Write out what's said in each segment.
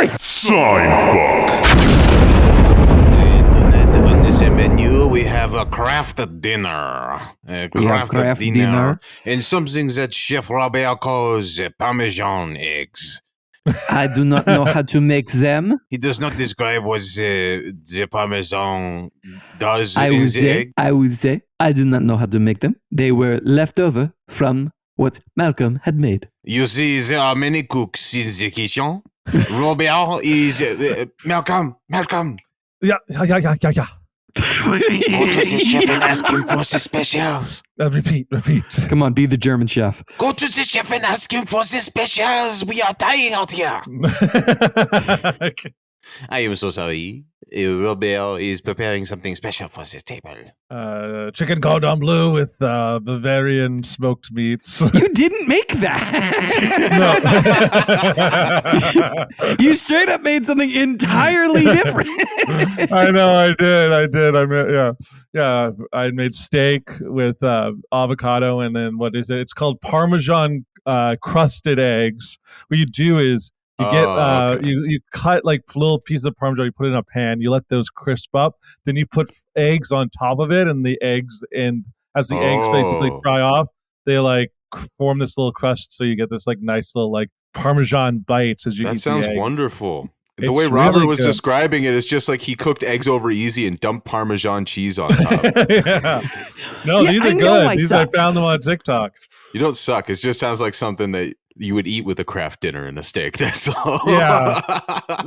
Sorry. Seinfuck. Tonight on this menu, we have a craft dinner. Craft dinner. And something that Chef Robert calls Parmesan eggs. I do not know how to make them. He does not describe what the Parmesan does I in would the say, egg. I do not know how to make them. They were left over from what Malcolm had made. You see, there are many cooks in the kitchen. Robert is... Malcolm. Yeah. Go to the chef and ask him for the specials. Repeat. Come on, be the German chef. Go to the chef and ask him for the specials. We are dying out here. I am so sorry. Robert is preparing something special for this table. Chicken cordon bleu with Bavarian smoked meats. You didn't make that. No. You straight up made something entirely different. I know, I did. I mean, yeah. I made steak with avocado, and then what is it? It's called Parmesan crusted eggs. What you do is you get okay. you cut like little pieces of Parmesan, you put it in a pan, you let those crisp up, then you put eggs on top of it, and the eggs, and as the eggs basically fry off, they like form this little crust, so you get this like nice little like Parmesan bites as you eat the eggs. That sounds wonderful. The It's way Robert really was good. describing it is just like he cooked eggs over easy and dumped Parmesan cheese on top. Yeah. No, Yeah, these I are know good. I These I suck. found them on TikTok. You don't suck. It just sounds like something that you would eat with a craft dinner and a steak. That's all. Yeah.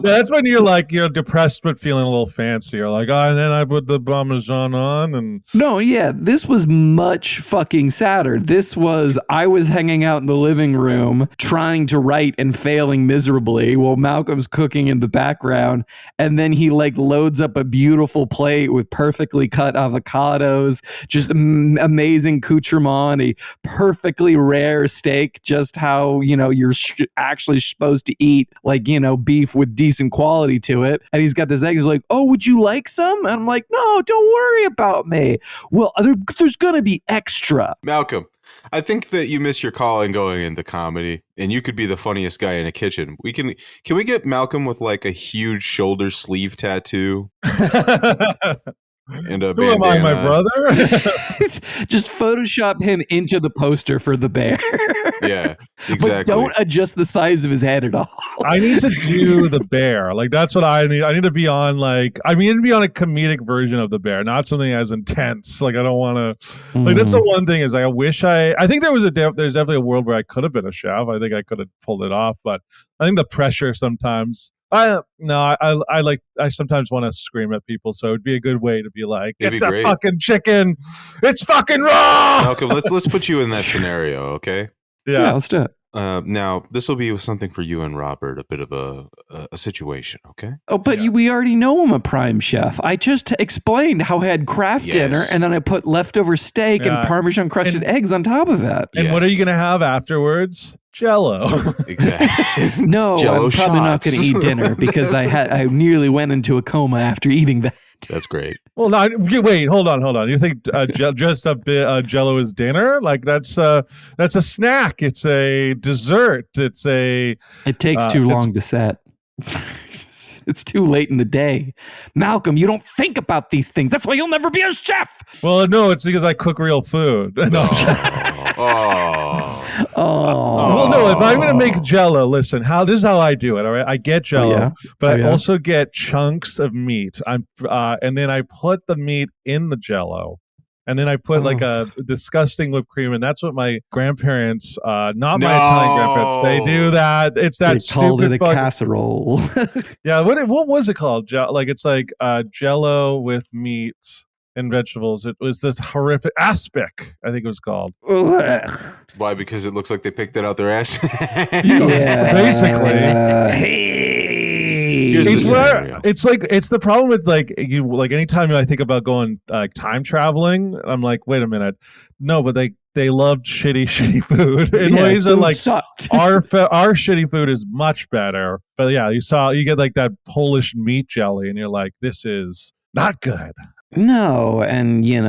That's when you're depressed but feeling a little fancy. You're like, and then I put the Parmesan on, and No, yeah, this was much fucking sadder. This was, I was hanging out in the living room trying to write and failing miserably while Malcolm's cooking in the background. And then he like loads up a beautiful plate with perfectly cut avocados, just amazing accoutrement, a perfectly rare steak, just how, you're actually supposed to eat like, beef with decent quality to it. And he's got this egg. He's like, oh, would you like some? And I'm like, no, don't worry about me. Well, there's going to be extra. Malcolm, I think that you miss your calling going into comedy, and you could be the funniest guy in a kitchen. Can we get Malcolm with like a huge shoulder sleeve tattoo? And a who am I, my brother? Just Photoshop him into the poster for the bear. Yeah, exactly. But don't adjust the size of his head at all. I need to do the bear. Like that's what I need. I need to be on a comedic version of the bear, not something as intense. Like I don't want to. Like that's the one thing is like I think there's definitely a world where I could have been a chef. I think I could have pulled it off, but I think the pressure sometimes. I sometimes want to scream at people, so it'd be a good way to be like, get that fucking chicken, it's fucking raw. Malcolm, let's put you in that scenario, okay? Yeah, let's do it. Now, this will be something for you and Robert, a bit of a situation, okay? Oh, but we already know I'm a prime chef. I just explained how I had craft dinner, and then I put leftover steak and Parmesan crusted eggs on top of that. And what are you going to have afterwards? Jello. Exactly. No, Jello I'm probably not shots. going to eat dinner because I nearly went into a coma after eating that. That's great. Well, no, wait, hold on. You think just a bit Jello is dinner? Like that's a snack. It's a dessert. It takes too long to set. It's too late in the day. Malcolm, you don't think about these things. That's why you'll never be a chef. Well, no, it's because I cook real food. No. Well, no, if I'm going to make Jello, listen, this is how I do it, all right? I get Jello, but I also get chunks of meat. And then I put the meat in the Jello. And then I put like a disgusting whipped cream, and that's what my grandparents, not my Italian grandparents, they do that. It's that they called it a casserole. Yeah, what was it called? It's like Jello with meat and vegetables. It was this horrific aspic, I think it was called. Why? Because it looks like they picked it out their ass. Yeah, basically. It's the problem with anytime I think about going time traveling, I'm like, wait a minute, no, but they loved shitty food in ways that like sucked. our shitty food is much better. But yeah, you get like that Polish meat jelly, and you're like, this is not good. No, and you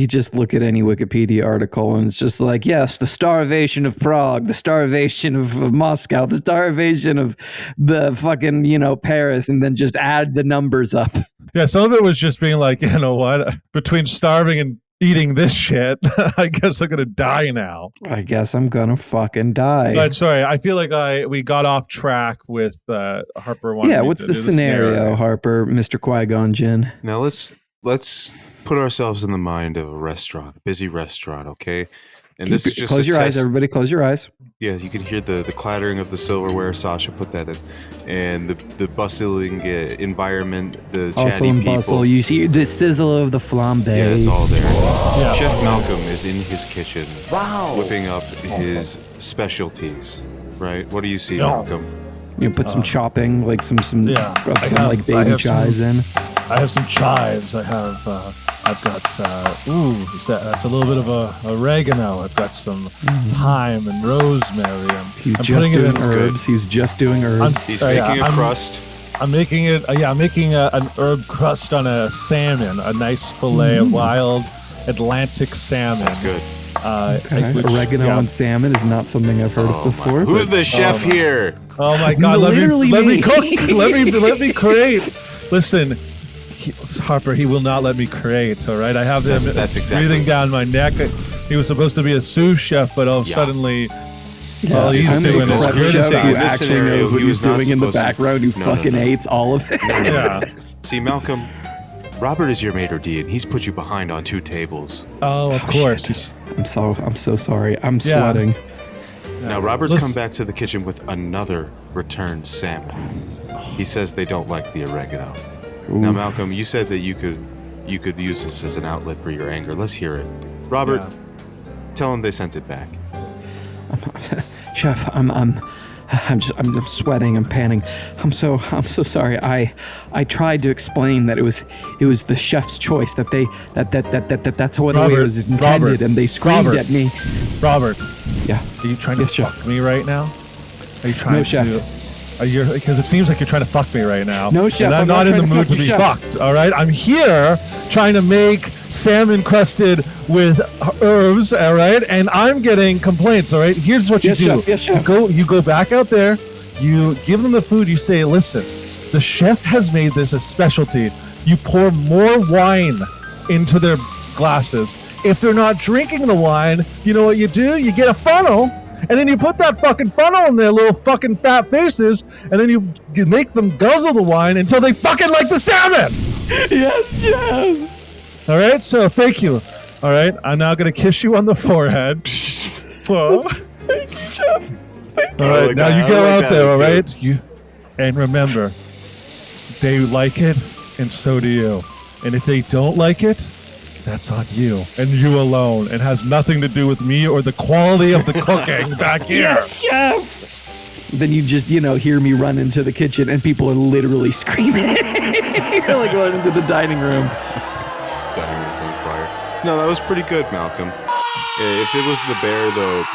just look at any Wikipedia article and it's just like, yes, the starvation of Prague, the starvation of Moscow, the starvation of the fucking, Paris, and then just add the numbers up. Yeah, some of it was just being like, you know what? Between starving and eating this shit, I guess I'm gonna die now. I guess I'm gonna fucking die. But sorry, I feel like we got off track with Harper. Yeah, what's the scenario, Harper, Mr. Qui-Gon Jinn? Now let's put ourselves in the mind of a restaurant, a busy restaurant, okay? And this is just close your eyes, everybody. Close your eyes. Yeah, you can hear the clattering of the silverware. Sasha put that in, and the bustling environment, the also chatty in people. bustle, you see the sizzle of the flambe. Yeah, it's all there. Yeah. Chef Malcolm is in his kitchen, whipping up his specialties. Right? What do you see, Malcolm? You put some chopping, like some baby chives in. I have some chives. I've got that's a little bit of oregano. I've got some thyme and rosemary. He's just doing herbs. He's just doing herbs. He's making a crust. I'm making it. I'm making an herb crust on a salmon, a nice fillet of wild Atlantic salmon. That's good. Oregano and salmon is not something I've heard of before. Who's the chef here? Oh my God! Let me cook. let me create. Listen, Harper, he will not let me create. All right, I have him breathing down my neck. He was supposed to be a sous chef, but suddenly. Well, he's doing his chef who actually knows what he's doing in the background, who fucking hates all of it. Yeah. See, Malcolm, Robert is your maitre d', and he's put you behind on 2 tables. Oh, of course. Shit. I'm so sorry. I'm sweating. Now, Robert's come back to the kitchen with another returned salmon. He says they don't like the oregano. Oof. Now, Malcolm, you said that you could use this as an outlet for your anger. Let's hear it. Robert, tell him they sent it back. Chef, I'm sweating. I'm panting. I'm so sorry. I tried to explain that it was the chef's choice, that's the way it was intended, and they screamed at me. Robert. Yeah. Are you trying to fuck me right now? Are you trying No, chef. Because it seems like you're trying to fuck me right now. No, chef. And I'm not in the mood to be fucked. All right. I'm here trying to make salmon crusted with herbs. All right. And I'm getting complaints. All right. Here's what you do. Chef. Yes, chef. You go back out there. You give them the food. You say, listen, the chef has made this a specialty. You pour more wine into their glasses. If they're not drinking the wine, you know what you do? You get a funnel. And then you put that fucking funnel in their little fucking fat faces, and then you make them guzzle the wine until they fucking like the salmon! Yes, chef! All right, so thank you. All right, I'm now going to kiss you on the forehead. Whoa. Thank you, chef. All right, now you go out there, all right? And remember, they like it, and so do you. And if they don't like it, that's on you and you alone, and has nothing to do with me or the quality of the cooking back here. Yes, chef. Then you just, hear me run into the kitchen and people are literally screaming. You're like going into the dining room. Dining room's on fire. No, that was pretty good, Malcolm. If it was the bear, though,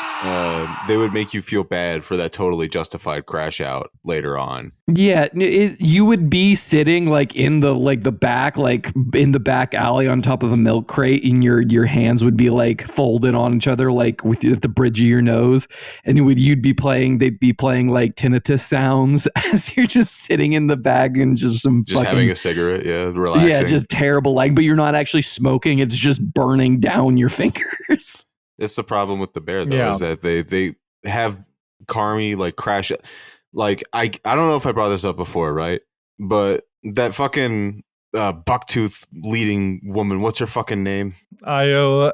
they would make you feel bad for that totally justified crash out later on. Yeah, you would be sitting in the back alley on top of a milk crate, and your hands would be folded on each other with at the bridge of your nose, and they'd be playing tinnitus sounds as you're just sitting in the bag and just having a cigarette, relaxing. Yeah, just terrible. But you're not actually smoking; it's just burning down your fingers. It's the problem with the bear, though, is that they have Carmy crash. I don't know if I brought this up before, right? But that fucking bucktooth leading woman, what's her fucking name? Io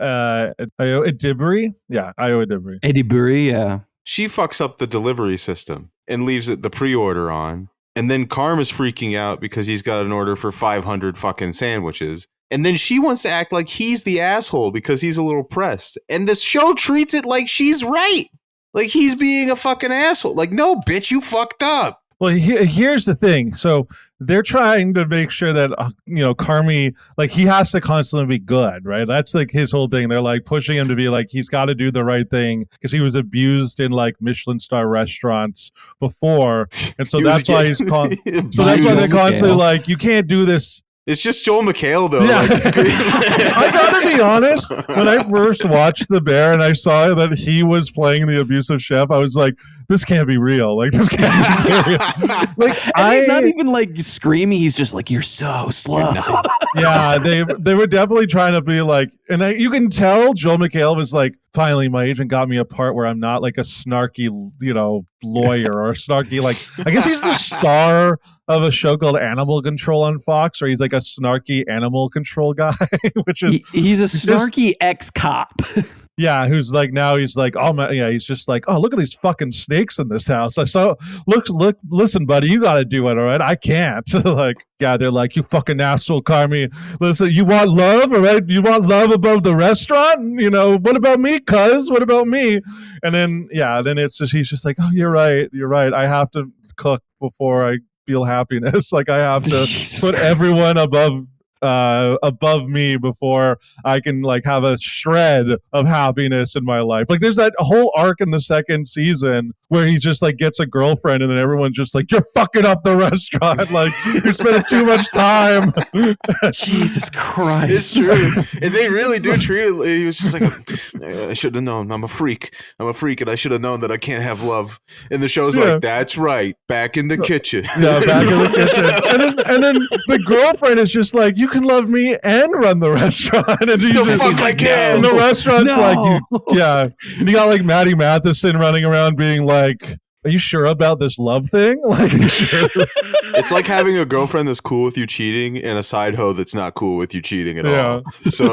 Ediburi? Yeah, Io Ediburi. Ediburi, yeah. She fucks up the delivery system and leaves the pre-order on. And then Carm is freaking out because he's got an order for 500 fucking sandwiches. And then she wants to act like he's the asshole because he's a little pressed. And the show treats it like she's right. Like he's being a fucking asshole. No, bitch, you fucked up. Well, here's the thing. So they're trying to make sure that, Carmy, he has to constantly be good, right? That's his whole thing. They're pushing him to be he's got to do the right thing because he was abused in Michelin star restaurants before. And so that's why that's why they're constantly you can't do this. It's just Joel McHale, though. Yeah. Like, I gotta be honest. When I first watched The Bear and I saw that he was playing the abusive chef, I was like, "This can't be real. Like, this can't be serious." Like, And he's not even like screaming. He's just like, "You're so slow." Yeah, they were definitely trying to be like, and you can tell Joel McHale was like, finally, my agent got me a part where I'm not like a snarky, lawyer or a snarky, like, I guess he's the star of a show called Animal Control on Fox, where he's like a snarky animal control guy, which is he's a snarky ex-cop. yeah, who's like now he's like, oh my, yeah, he's just like, oh, look at these fucking snakes in this house. So look, listen, buddy, you got to do it, all right? I can't. Like, yeah, they're like, you fucking asshole, Carmi. Listen, you want love, all right? You want love above the restaurant? What about me, cuz? What about me? And then, then it's just, he's just like, oh, you're right. I have to cook before I feel happiness. Like, I have to put everyone above me before I can like have a shred of happiness in my life. Like, there's that whole arc in the second season where he just like gets a girlfriend and then everyone's just like, you're fucking up the restaurant. Like, you're spending too much time. Jesus Christ. It's true. And they really do treat it. He was just like, I should have known. I'm a freak and I should have known that I can't have love. And the show's like, that's right. Back in the kitchen. Yeah, back in the kitchen. And then the girlfriend is just like, you can love me and run the restaurant. And the fuck I can. And the restaurant's like, And you got like Maddie Matheson running around being like, are you sure about this love thing? Like, it's like having a girlfriend that's cool with you cheating and a side hoe that's not cool with you cheating at all. So,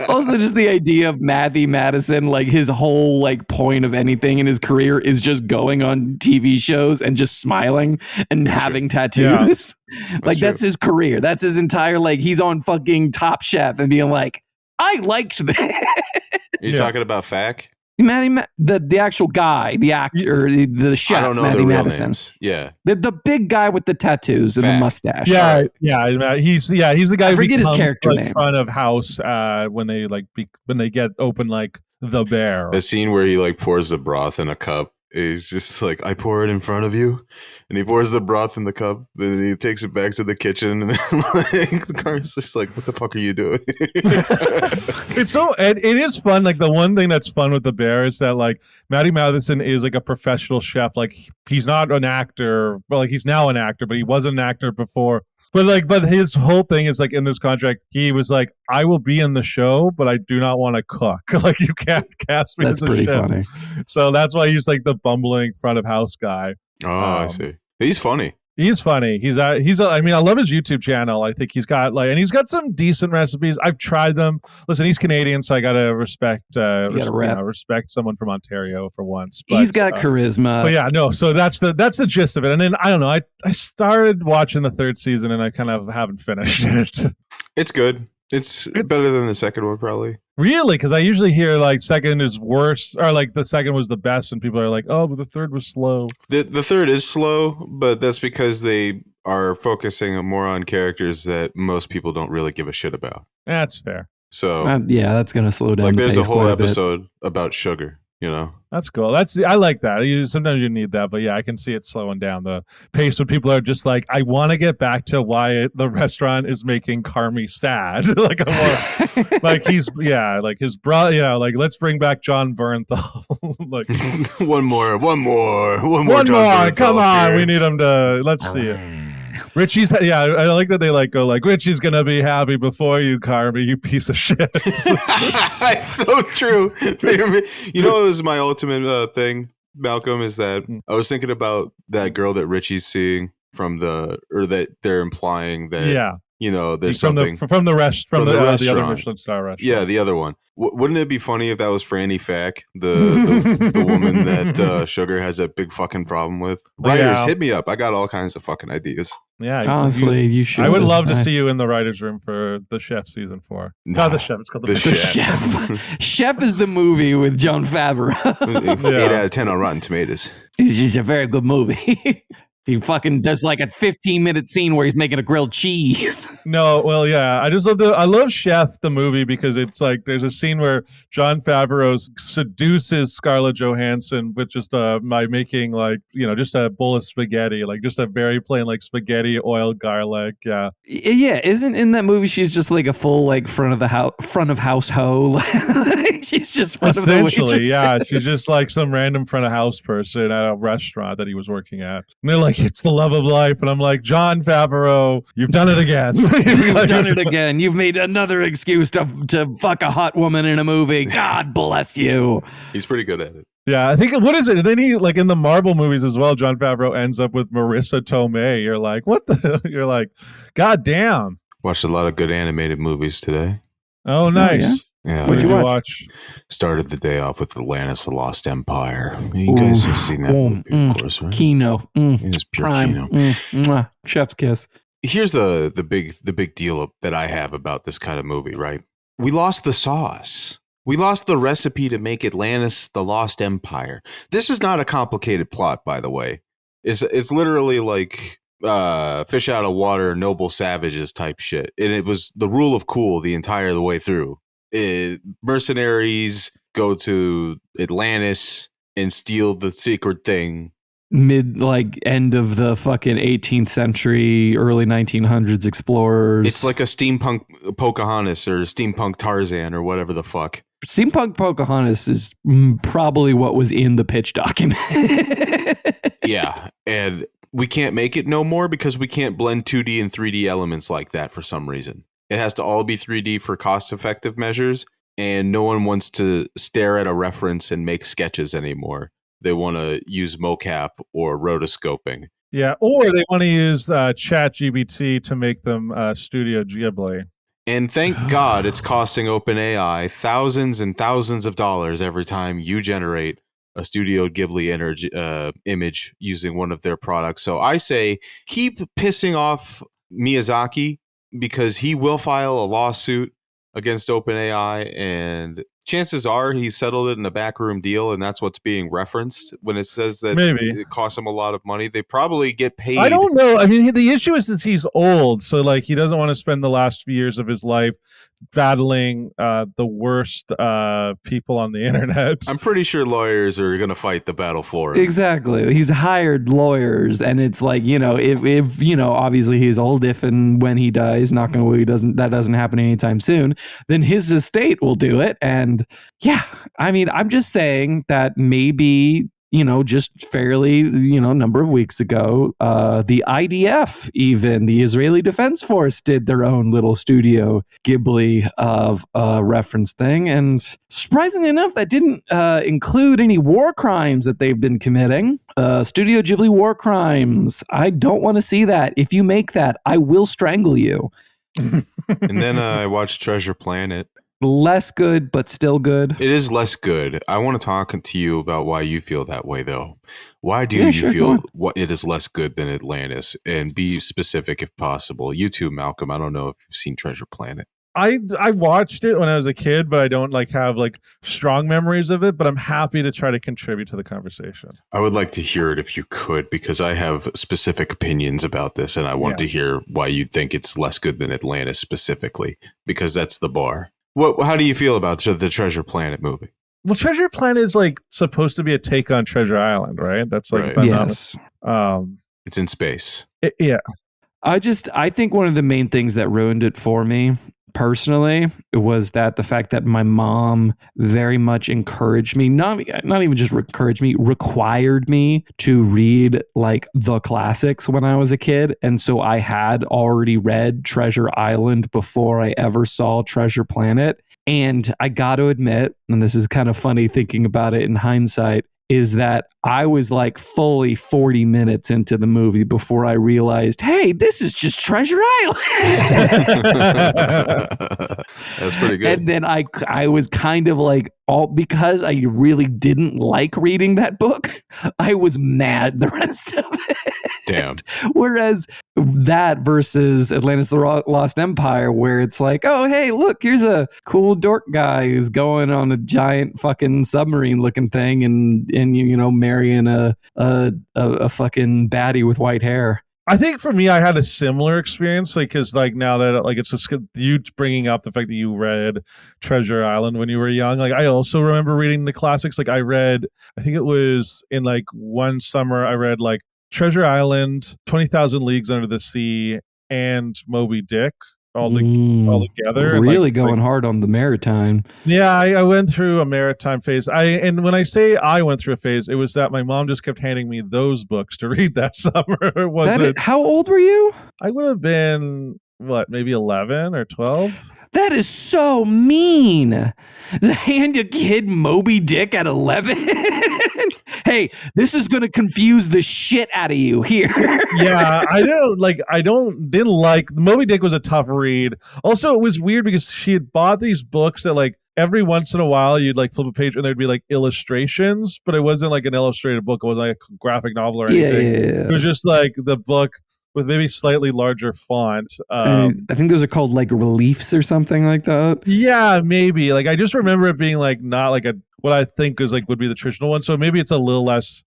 also, just the idea of Matthew Madison, like his whole like point of anything in his career is just going on TV shows and just smiling and having tattoos. Like that's his career. That's his entire like. He's on fucking Top Chef and being like, I liked this. You talking about Fack? The actual guy, the actor, the chef, I don't know Matthew the real Madison. names. Yeah, the big guy with the tattoos and the mustache. Yeah, he's the guy. I who forget his becomes, character like, name. Front of house when they when they get open like the Bear. the scene where he like pours the broth in a cup. He's just like, I pour it in front of you, and he pours the broth in the cup, and he takes it back to the kitchen, and then, like, the car's just like, what the fuck are you doing? It is fun. Like, the one thing that's fun with the Bear is that like Matty Matheson is like a professional chef. Like, he's not an actor. Well, like, he's now an actor, but he wasn't an actor before. But his whole thing is like, in this contract, he was like, I will be in the show, but I do not want to cook. Like, you can't cast me That's as a pretty chef. funny. So that's why he's like the bumbling front of house guy. Oh, I see. He's funny. He's funny. I mean, I love his YouTube channel. I think he's got and he's got some decent recipes. I've tried them. Listen, he's Canadian, so I gotta respect respect someone from Ontario for once. But, he's got charisma. But yeah, no. So that's the gist of it. And then I don't know. I started watching the third season and I kind of haven't finished it. It's good. It's better than the second one, probably. Really? Because I usually hear like second is worse, or like the second was the best, and people are like, oh, but the third was slow. The third is slow, but that's because they are focusing more on characters that most people don't really give a shit about. That's fair. So that's gonna slow down. Like, the there's pace a whole quite episode about sugar. That's cool. I like that. Sometimes you need that, but yeah, I can see it slowing down the pace when people are just like, I want to get back to why the restaurant is making Carmi sad. Like, his brother, like, let's bring back John Bernthal. Like, one more. John Come on, appearance. we need him to. Let's see it. Richie's, I like that they like go like, Richie's gonna be happy before you, Carmi, you piece of shit. It's so true. You know, it was my ultimate thing, Malcolm, is that I was thinking about that girl that Richie's seeing that they're implying that there's something from the restaurant, the other Michelin star restaurant. Yeah, the other one. Wouldn't it be funny if that was Franny Fack, the woman that Sugar has a big fucking problem with? Writers, hit me up. I got all kinds of fucking ideas. Yeah, honestly, you should. I would love to see you in the writers' room for The Chef season 4. Not The Chef. It's called The Chef. Chef is the movie with Jon Favreau. 8 out of 10 on Rotten Tomatoes. It's just a very good movie. He fucking does like a 15-minute scene where he's making a grilled cheese. No, well, yeah. I love Chef, the movie, because it's like there's a scene where Jon Favreau seduces Scarlett Johansson with just by making like, just a bowl of spaghetti, like just a very plain like spaghetti, oil, garlic. Yeah. Yeah, isn't in that movie she's just like a full like front of house hoe? She's just one of the waitresses. Yeah. She's just like some random front of house person at a restaurant that he was working at. And they're like, it's the love of life. And I'm like, Jon Favreau, you've done it again. You've done it again. You've made another excuse to fuck a hot woman in a movie. God bless you. He's pretty good at it. Yeah, I think, what is it? And then he, like in the Marvel movies as well, Jon Favreau ends up with Marissa Tomei. You're like, what the? You're like, God damn. Watched a lot of good animated movies today. Oh, nice. Oh, yeah. What'd you watch? Started the day off with Atlantis, The Lost Empire. You guys have seen that movie, of course, right? Kino. It's pure Prime. Kino. Chef's kiss. Here's the big deal that I have about this kind of movie, right? We lost the sauce. We lost the recipe to make Atlantis the Lost Empire. This is not a complicated plot, by the way. It's literally like fish out of water, noble savages type shit. And it was the rule of cool the entire way through. Mercenaries go to Atlantis and steal the secret thing. End of the fucking 18th century, early 1900s explorers. It's like a steampunk Pocahontas or steampunk Tarzan or whatever the fuck. Steampunk Pocahontas is probably what was in the pitch document. Yeah, and we can't make it no more because we can't blend 2D and 3D elements like that for some reason. It has to all be 3D for cost-effective measures, and no one wants to stare at a reference and make sketches anymore. They want to use mocap or rotoscoping. Yeah, or they want to use ChatGPT to make them Studio Ghibli. And thank God it's costing OpenAI thousands and thousands of dollars every time you generate a Studio Ghibli image using one of their products. So I say keep pissing off Miyazaki because he will file a lawsuit against OpenAI, and chances are he settled it in a backroom deal, and that's what's being referenced when it says that it costs him a lot of money. They probably get paid. I don't know. I mean, the issue is that he's old, so like he doesn't want to spend the last few years of his life battling the worst people on the internet. I'm pretty sure lawyers are going to fight the battle for him. Exactly. He's hired lawyers, and it's like, if obviously he's old, if and when he dies, not going to, that doesn't happen anytime soon, then his estate will do it. And yeah, I mean, I'm just saying that maybe, just fairly, a number of weeks ago, the IDF, even the Israeli Defense Force, did their own little Studio Ghibli of reference thing. And surprisingly enough, that didn't include any war crimes that they've been committing. Studio Ghibli war crimes. I don't want to see that. If you make that, I will strangle you. And then I watched Treasure Planet. Less good, but still good. It is less good. I want to talk to you about why you feel that way, though. Why do you feel it is less good than Atlantis? And be specific if possible. You too, Malcolm. I don't know if you've seen Treasure Planet. I watched it when I was a kid, but I don't have strong memories of it, but I'm happy to try to contribute to the conversation. I would like to hear it if you could, because I have specific opinions about this, and I want to hear why you think it's less good than Atlantis specifically, because that's the bar. How do you feel about the Treasure Planet movie? Well, Treasure Planet is supposed to be a take on Treasure Island, right? That's right. Yes. It's in space. Yeah. I think one of the main things that ruined it for me personally was that the fact that my mom very much encouraged me, not even just encouraged me, required me to read the classics when I was a kid. And so I had already read Treasure Island before I ever saw Treasure Planet. And I got to admit, and this is kind of funny thinking about it in hindsight, is that I was fully 40 minutes into the movie before I realized, hey, this is just Treasure Island. That's pretty good. And then I was kind of because I really didn't like reading that book, I was mad the rest of it. Damn. Whereas that versus Atlantis the Lost Empire, where it's like, oh, hey, look, here's a cool dork guy who's going on a giant fucking submarine looking thing and you know, marrying a fucking baddie with white hair. I think for me, I had a similar experience, like, because like now that like it's just you bringing up the fact that you read Treasure Island when you were young. Like I also remember reading the classics. Like I think it was in like one summer, I read like Treasure Island, 20,000 Leagues Under the Sea, and Moby Dick all together. Really going hard on the maritime. Yeah, I went through a maritime phase. And when I say I went through a phase, it was that my mom just kept handing me those books to read that summer. How old were you? I would have been, maybe 11 or 12? That is so mean. To hand a kid Moby Dick at 11? Hey, this is going to confuse the shit out of you here. Yeah, didn't like Moby Dick was a tough read. Also, it was weird because she had bought these books that like every once in a while you'd like flip a page and there'd be like illustrations, but it wasn't like an illustrated book. It wasn't like a graphic novel or anything. Yeah. It was just like the book with maybe slightly larger font. I think those are called like reliefs or something like that. Yeah, maybe. Like I just remember it being like not like what I think is like would be the traditional one. So maybe it's a little less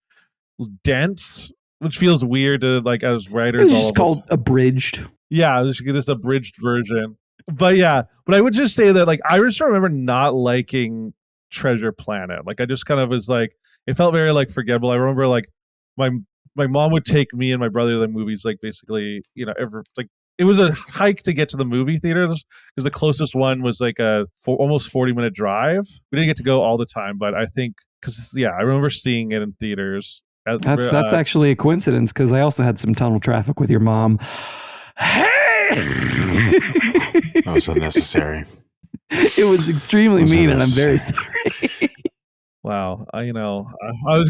dense, which feels weird to like as writers. It's just called abridged. Yeah, this abridged version. But I would just say that like I just remember not liking Treasure Planet. Like I just kind of was like it felt very like forgettable. I remember like my mom would take me and my brother to the movies, like basically, you know, it was a hike to get to the movie theaters because the closest one was like almost 40-minute drive. We didn't get to go all the time, but I think I remember seeing it in theaters. That's actually a coincidence because I also had some tunnel traffic with your mom. Hey, that was unnecessary. It was extremely mean, and I'm very sorry. Wow, I was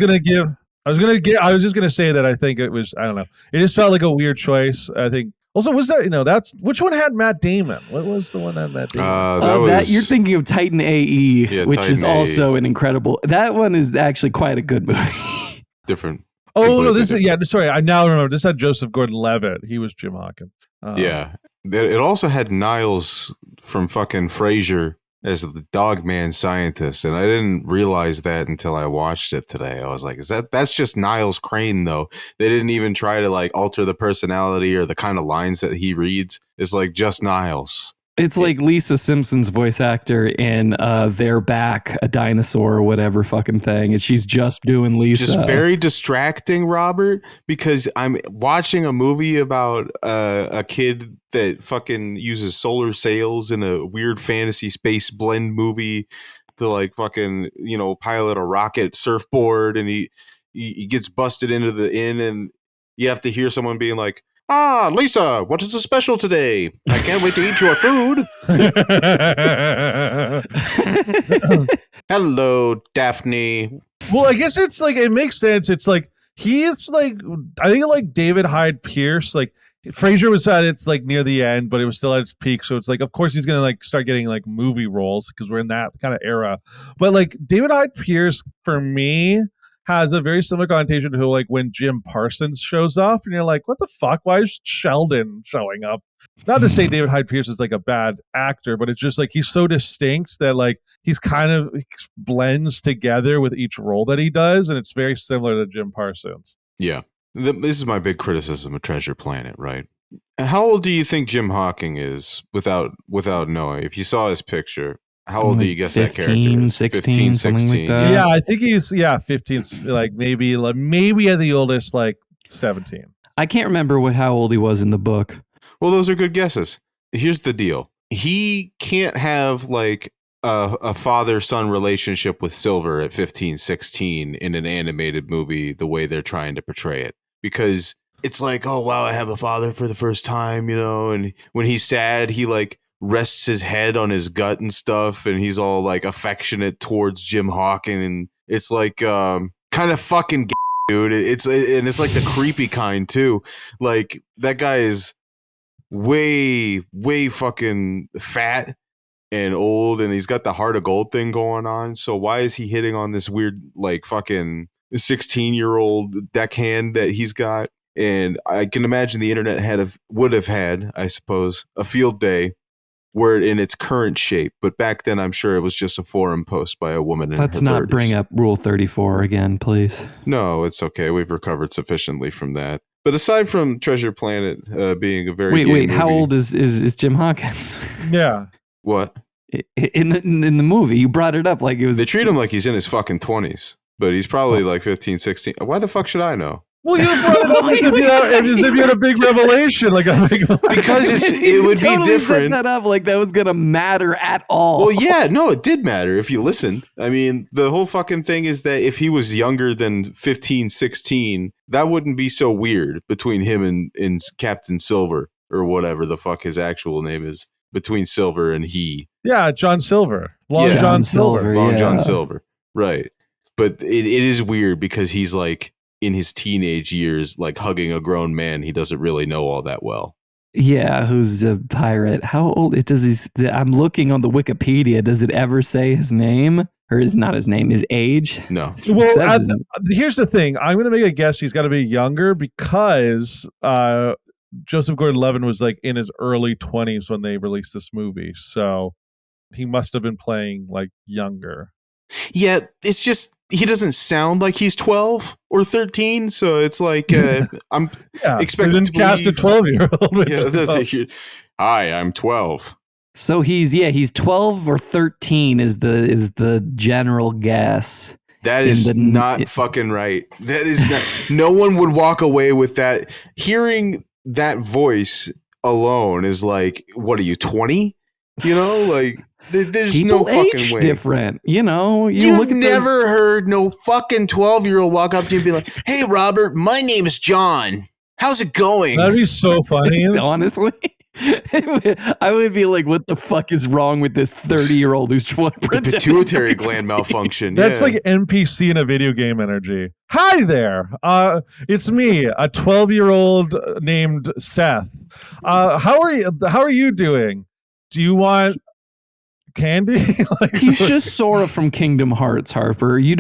just gonna say that I think it was, I don't know. It just felt like a weird choice. I think also was that that's which one had Matt Damon? What was the one that had Matt Damon? You're thinking of Titan AE, which Titan is AE. Also an incredible. That one is actually quite a good movie. Different. Oh no, sorry. I now remember. This had Joseph Gordon-Levitt. He was Jim Hawkins. Yeah, it also had Niles from fucking Frasier as the dog man scientist, and I didn't realize that until I watched it today. I was like, that's just Niles Crane though. They didn't even try to like alter the personality or the kind of lines that he reads. It's like just Niles. It's like Lisa Simpson's voice actor in They're Back, a dinosaur or whatever fucking thing. And she's just doing Lisa. Just very distracting, Robert, because I'm watching a movie about a kid that fucking uses solar sails in a weird fantasy space blend movie to like fucking, you know, pilot a rocket surfboard, and he gets busted into the inn, and you have to hear someone being like, "Ah, Lisa, what is the special today? I can't wait to eat your food." Hello, Daphne. Well, I guess it's like, it makes sense. It's like, he is like, I think like David Hyde Pierce, like Frasier was at its like near the end, but it was still at its peak. So it's like, of course he's going to like start getting like movie roles because we're in that kind of era. But like David Hyde Pierce for me has a very similar connotation to like when Jim Parsons shows up and you're like, what the fuck? Why is Sheldon showing up? Not to say David Hyde Pierce is like a bad actor, but it's just like he's so distinct that like he's kind of blends together with each role that he does, and it's very similar to Jim Parsons. Yeah. This is my big criticism of Treasure Planet, right? How old do you think Jim Hawking is without knowing? If you saw his picture, how old do you guess 15, that character is? 16, 16, like that. Yeah, I think he's 15, like maybe at the oldest like 17. I can't remember how old he was in the book. Well, those are good guesses. Here's the deal. He can't have like a father-son relationship with Silver at 15, 16 in an animated movie the way they're trying to portray it. Because it's like, oh, wow, I have a father for the first time, you know, and when he's sad, he like rests his head on his gut and stuff, and he's all like affectionate towards Jim Hawking, and it's like kind of fucking gay, dude. It's like the creepy kind too. Like that guy is way fucking fat and old, and he's got the heart of gold thing going on. So why is he hitting on this weird like fucking 16-year-old deckhand that he's got? And I can imagine the internet would have had, I suppose, a field day were it in its current shape. But back then, I'm sure it was just a forum post by a woman in Let's her not 30s. bring up Rule 34 again, please. No, it's okay. We've recovered sufficiently from that. But aside from Treasure Planet being a very wait, gay how movie- old is Jim Hawkins? Yeah. What? In the movie, you brought it up like it was. They treat him like he's in his fucking 20s, but he's probably like 15, 16. Why the fuck should I know? Well, you brought it up as if you had a big revelation, Because it would totally be different. Set that up like that was gonna matter at all. Well, yeah, no, it did matter if you listened. I mean, the whole fucking thing is that if he was younger than 15, 16, that wouldn't be so weird between him and Captain Silver or whatever the fuck his actual name is, between Silver and he. Yeah, John Silver. Long Yeah. John Silver. Long yeah. John Silver. Right. But it is weird because he's like in his teenage years, like hugging a grown man he doesn't really know all that well. Yeah, who's a pirate? How old? I'm looking on the Wikipedia. Does it ever say his name? Or is not his name, his age? No. It Well, says his- here's the thing. I'm going to make a guess he's got to be younger because Joseph Gordon-Levitt was like in his early 20s when they released this movie. So he must have been playing like younger. Yeah, it's just he doesn't sound like he's 12 or 13, so it's like I'm Yeah, expected they didn't to cast a believe- 12-year-old. yeah, that's a huge. Hi, I'm 12. So he's 12 or 13 is the general guess. That is In the- not fucking right. That is not. No one would walk away with that. Hearing that voice alone is like, what are you, 20? You know, like there's People no fucking age way. different. You know, You've look at never heard no fucking 12-year-old walk up to you and be like, "Hey, Robert, my name is John. How's it going?" That'd be so funny. honestly. I would be like, what the fuck is wrong with this 30-year-old who's The pituitary gland malfunction. That's yeah. like NPC in a video game energy. Hi there. It's me, a 12-year-old named Seth. How are you doing? Do you want candy? He's just Sora from Kingdom Hearts, Harper. You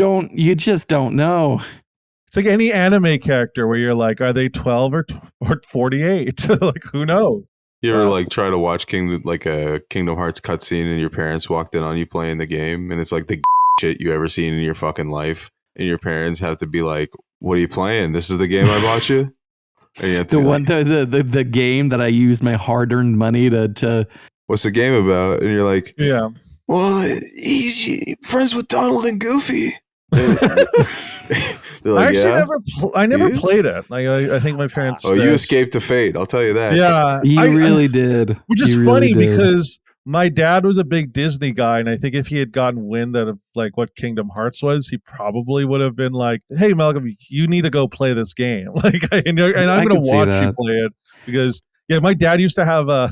just don't know. It's like any anime character where you're like, are they 12 or 48? Like, who knows? You ever like try to watch a Kingdom Hearts cutscene and your parents walked in on you playing the game and it's like the shit you ever seen in your fucking life and your parents have to be like, "What are you playing? This is the game I bought you." And you have to The be one like, the game that I used my hard-earned money to "What's the game about?" And you're like, Yeah. "Well, he's friends with Donald and Goofy." They're like, I never Yes? played it. Like, I think my parents. "Oh, you escaped a fate. I'll tell you that." Yeah, you really did. Which is You funny really did. because my dad was a big Disney guy, and I think if he had gotten wind of like what Kingdom Hearts was, he probably would have been like, "Hey, Malcolm, you need to go play this game." Like, and I'm going could to see watch you that. play it because my dad used to have a.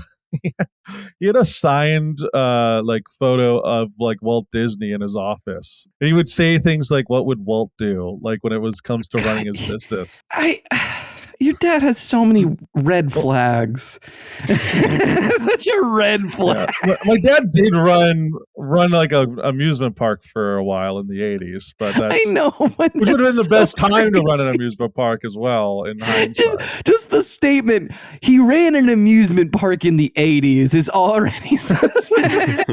He had a signed like photo of like Walt Disney in his office. And he would say things like, "What would Walt do?" Like when it comes to running his business. Your dad has so many red flags. Such a red flag. Yeah. My dad did run like a amusement park for a while in the 80s, but that's, I know, but which would have been the that's best so time to run an crazy. amusement park as well. In hindsight, Just the statement, he ran an amusement park in the 80s is already suspect.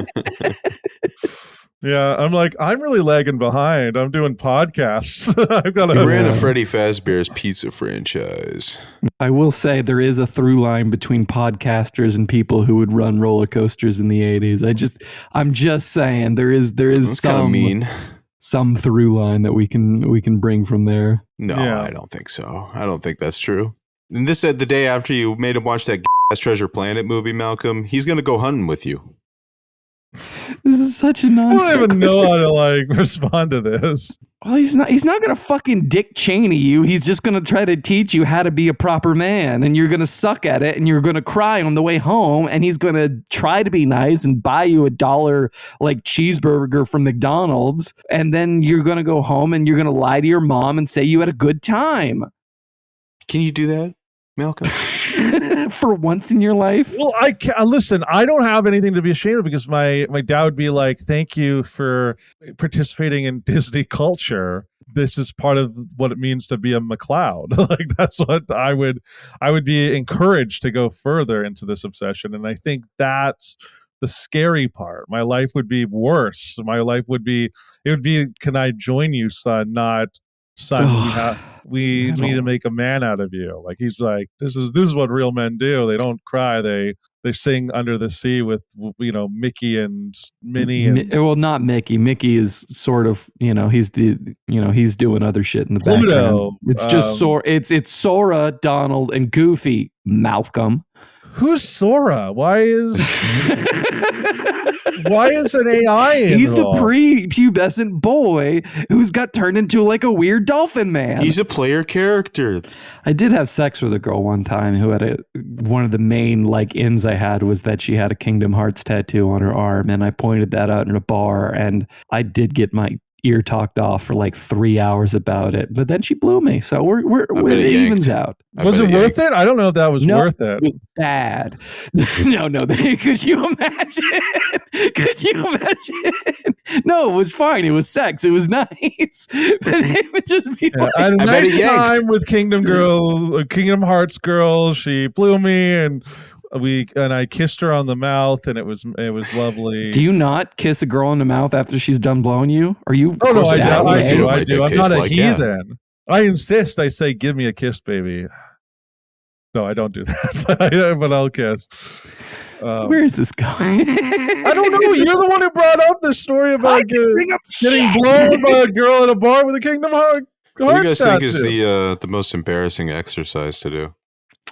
yeah, I'm really lagging behind. I'm doing podcasts. I've got He ran to. a Freddy Fazbear's pizza franchise. I will say there is a through line between podcasters and people who would run roller coasters in the 80s. I'm just saying there is That's kind of mean. some through line that we can bring from there. No, Yeah. I don't think so. I don't think that's true. And this said the day after you made him watch that ass Treasure Planet movie, Malcolm, he's gonna go hunting with you. This is such a I nonsense. don't even know how to like respond to this. Well, he's not gonna fucking Dick Cheney you. He's just gonna try to teach you how to be a proper man, and you're gonna suck at it, and you're gonna cry on the way home. And he's gonna try to be nice and buy you $1 like cheeseburger from McDonald's, and then you're gonna go home and you're gonna lie to your mom and say you had a good time. Can you do that, Malcolm? for once in your life. Well, listen, I don't have anything to be ashamed of because my dad would be like, thank you for participating in Disney culture. This is part of what it means to be a McLeod. Like that's what I would be encouraged to go further into this obsession. And I think that's the scary part. My life would be worse. My life would be, can I join you, son? Not, son, we need to make a man out of you. Like he's like, this is what real men do. They don't cry. They sing Under the Sea with, Mickey and Minnie. And well, not Mickey. Mickey is sort of, he's doing other shit in the Pluto, background. It's just it's Sora, Donald, and Goofy, Malcolm. Who's Sora? Why is an AI in He's the all? prepubescent boy who's got turned into like a weird dolphin man. He's a player character. I did have sex with a girl one time who had one of the main like ins I had was that she had a Kingdom Hearts tattoo on her arm, and I pointed that out in a bar, and I did get my ear talked off for like 3 hours about it, but then she blew me, so it evens out. Was it worth it? I don't know if that was worth it. It was bad. No. Could you imagine? No, it was fine. It was sex. It was nice. But it would just be I had a nice time with Kingdom Hearts girl. She blew me, and I kissed her on the mouth, and it was lovely. Do you not kiss a girl in the mouth after she's done blowing you? Are you? Oh no, I do. I'm not a like, heathen. Yeah. I insist. I say, "Give me a kiss, baby." No, I don't do that, but I'll kiss. Where is this going? I don't know. You're the one who brought up the story about getting blown by a girl at a bar with a Kingdom Hearts. What do you guys think is the most embarrassing exercise to do?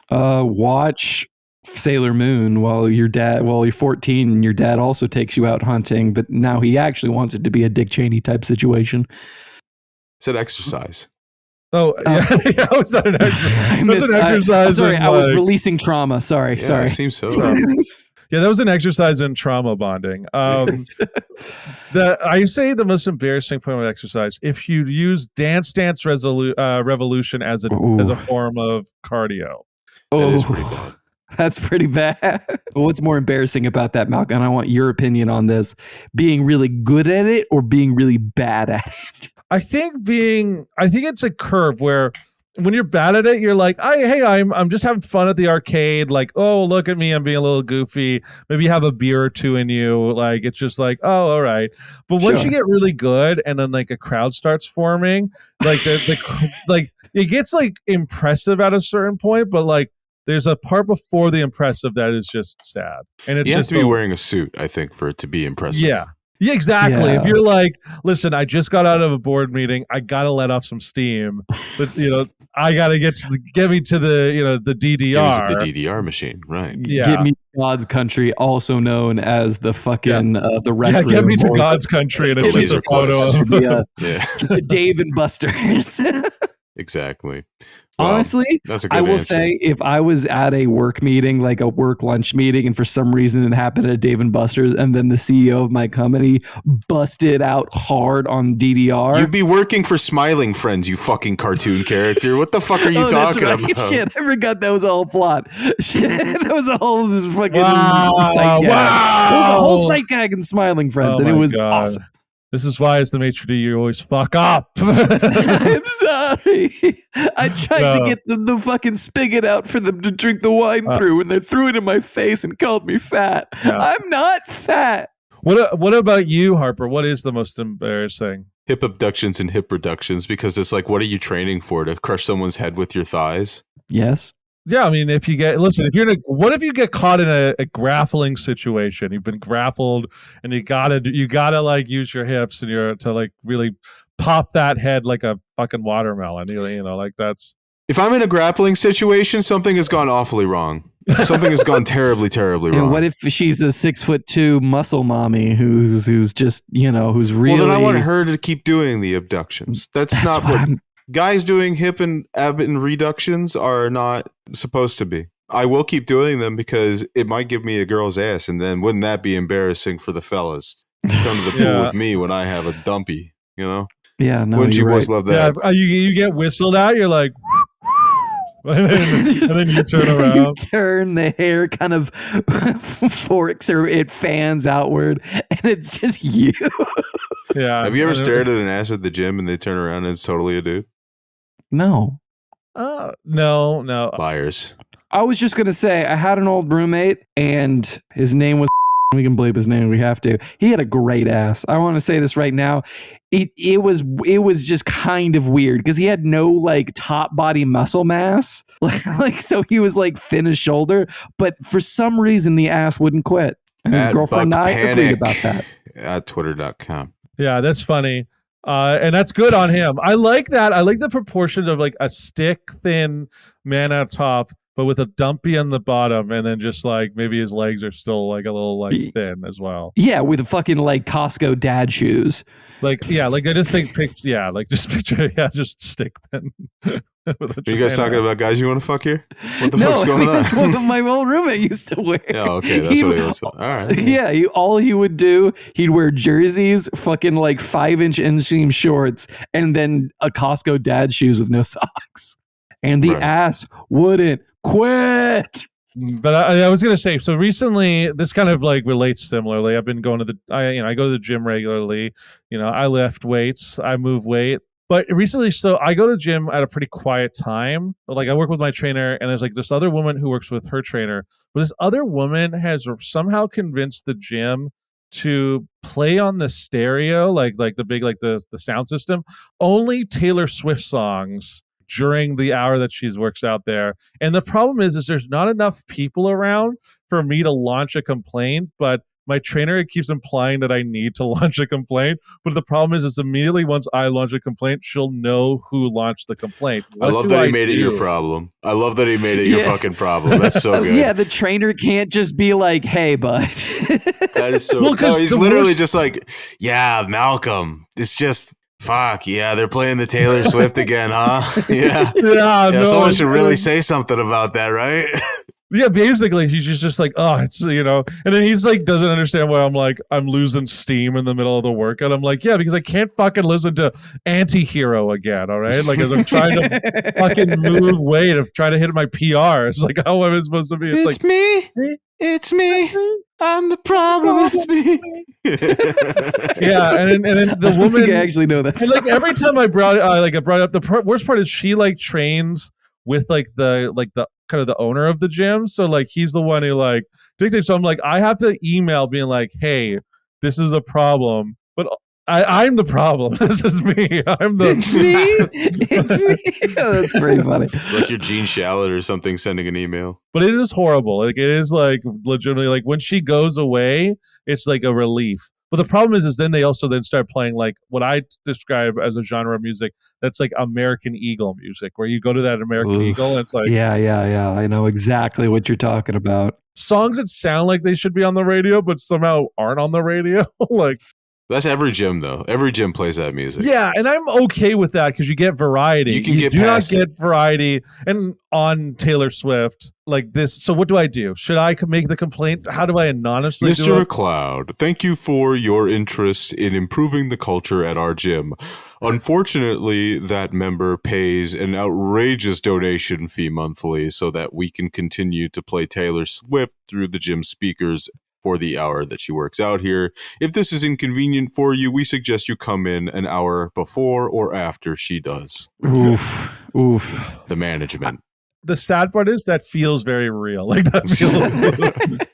Watch Sailor Moon while you're 14 and your dad also takes you out hunting, but now he actually wants it to be a Dick Cheney type situation. It's an exercise. Oh, yeah. Was that an exercise? Sorry, I was releasing trauma. Sorry. It seems so. Yeah, that was an exercise in trauma bonding. I say the most embarrassing form of exercise, if you use Dance Revolution as a form of cardio. That is pretty bad. That's pretty bad. What's more embarrassing about that, Malcolm? And I want your opinion on this. Being really good at it or being really bad at it? I think it's a curve where when you're bad at it, you're like, I'm just having fun at the arcade. Like, oh, look at me, I'm being a little goofy. Maybe you have a beer or two in you. Like, it's just like, oh, all right. But once you get really good, and then like a crowd starts forming, like like it gets like impressive at a certain point, but like there's a part before the impressive that is just sad. And it's you have just to be wearing a suit, I think, for it to be impressive. Yeah. Yeah, exactly. Yeah. If you're like, listen, I just got out of a board meeting, I gotta let off some steam, but I gotta get me to the the DDR, the DDR machine, right? Yeah, get me to God's country, also known as the fucking the rec room. Get me to God's country, and it's just a photo of the Dave and Buster's. Exactly. Well, honestly, I will say if I was at a work meeting, like a work lunch meeting, and for some reason it happened at Dave & Buster's, and then the CEO of my company busted out hard on DDR. You'd be working for Smiling Friends, you fucking cartoon character. What the fuck are you talking about? Shit, I forgot that was a whole plot. Shit, that was a whole fucking sight gag. Wow. It was a whole sight gag in Smiling Friends, and it was awesome. This is why, as the maitre d', you always fuck up. I'm sorry. I tried to get the fucking spigot out for them to drink the wine through, and they threw it in my face and called me fat. Yeah. I'm not fat. What about you, Harper? What is the most embarrassing? Hip abductions and hip reductions, because it's like, what are you training for? To crush someone's head with your thighs? Yes. Yeah, I mean, what if you get caught in a grappling situation? You've been grappled, and you gotta like use your hips and to like really pop that head like a fucking watermelon. Like that's. If I'm in a grappling situation, something has gone awfully wrong. Something has gone terribly, terribly wrong. And what if she's a 6'2" muscle mommy who's just who's really? Well, then I want her to keep doing the abductions. That's not what. Guys doing hip and ab and reductions are not supposed to be. I will keep doing them because it might give me a girl's ass, and then wouldn't that be embarrassing for the fellas? Come to the pool with me when I have a dumpy, Yeah, no, wouldn't you boys love that? Yeah, you get whistled at, you're like, and then you turn You around. turn, the hair kind of forks or it fans outward, and it's just you. Yeah. Have you ever stared at an ass at the gym and they turn around and it's totally a dude? No. No. Liars. I was just going to say, I had an old roommate, and his name was, we can bleep his name if we have to. He had a great ass. I want to say this right now. It was just kind of weird because he had no like top body muscle mass. Like so he was like thin as shoulder, but for some reason the ass wouldn't quit. And his girlfriend and I agreed about that. At twitter.com. Yeah, that's funny. And that's good on him. I like that. I like the proportion of like a stick thin man at top, but with a dumpy on the bottom, and then just like maybe his legs are still like a little like thin as well. Yeah, with a fucking like Costco dad shoes. Like I just think just picture just stick pin. Are you guys talking about guys you want to fuck here? What the fuck's going on? That's what my old roommate used to wear. Oh, okay, that's what he was. All right. Yeah, all he would do, he'd wear jerseys, fucking like 5-inch inseam shorts, and then a Costco dad shoes with no socks. And the ass wouldn't quit. But I was gonna say, so recently, this kind of like relates similarly. I've been going to I go to the gym regularly. I lift weights, I move weight. But recently, so I go to the gym at a pretty quiet time. Like I work with my trainer, and there's like this other woman who works with her trainer. But this other woman has somehow convinced the gym to play on the stereo, like the big the sound system, only Taylor Swift songs during the hour that she works out there. And the problem is there's not enough people around for me to launch a complaint, but my trainer keeps implying that I need to launch a complaint. But the problem is immediately once I launch a complaint, she'll know who launched the complaint. I love that he made it your problem. I love that he made it your fucking problem. That's so good. Yeah, the trainer can't just be like, hey, bud. That is so good. No, he's literally just like, yeah, Malcolm, it's just... Fuck, yeah, they're playing the Taylor Swift again, huh? Yeah. Someone should really say something about that, right? Yeah, basically, he's just like, oh, it's, and then he's like, doesn't understand why I'm losing steam in the middle of the workout. I'm like, yeah, because I can't fucking listen to Anti-Hero again, all right? Like, as I'm trying to fucking move weight, of trying to hit my PR. It's like, how am I supposed to be? It's like, It's me. I'm the problem. It's me. Yeah, and then the woman. I actually know that. And like every time I brought up, the worst part is she like trains with like the kind of the owner of the gym. So like he's the one who like dictates. So I'm like, I have to email being like, hey, this is a problem, but I'm the problem. This is me. It's me. It's me. Oh, that's pretty funny. Like you're Gene Shalit or something sending an email. But it is horrible. Like it is like legitimately like when she goes away, it's like a relief. But the problem is then they also then start playing like what I describe as a genre of music that's like American Eagle music, where you go to that American Eagle and it's like yeah. I know exactly what you're talking about. Songs that sound like they should be on the radio, but somehow aren't on the radio. Like that's every gym though. Every gym plays that music. Yeah, and I'm okay with that because you get variety. You do not get variety and on Taylor Swift like this. So what do I do? Should I make the complaint? How do I anonymously do it? Mr. McLeod, thank you for your interest in improving the culture at our gym. Unfortunately, that member pays an outrageous donation fee monthly so that we can continue to play Taylor Swift through the gym speakers for the hour that she works out here. If this is inconvenient for you, we suggest you come in an hour before or after she does. Oof. The management. The sad part is that feels very real. Like that feels.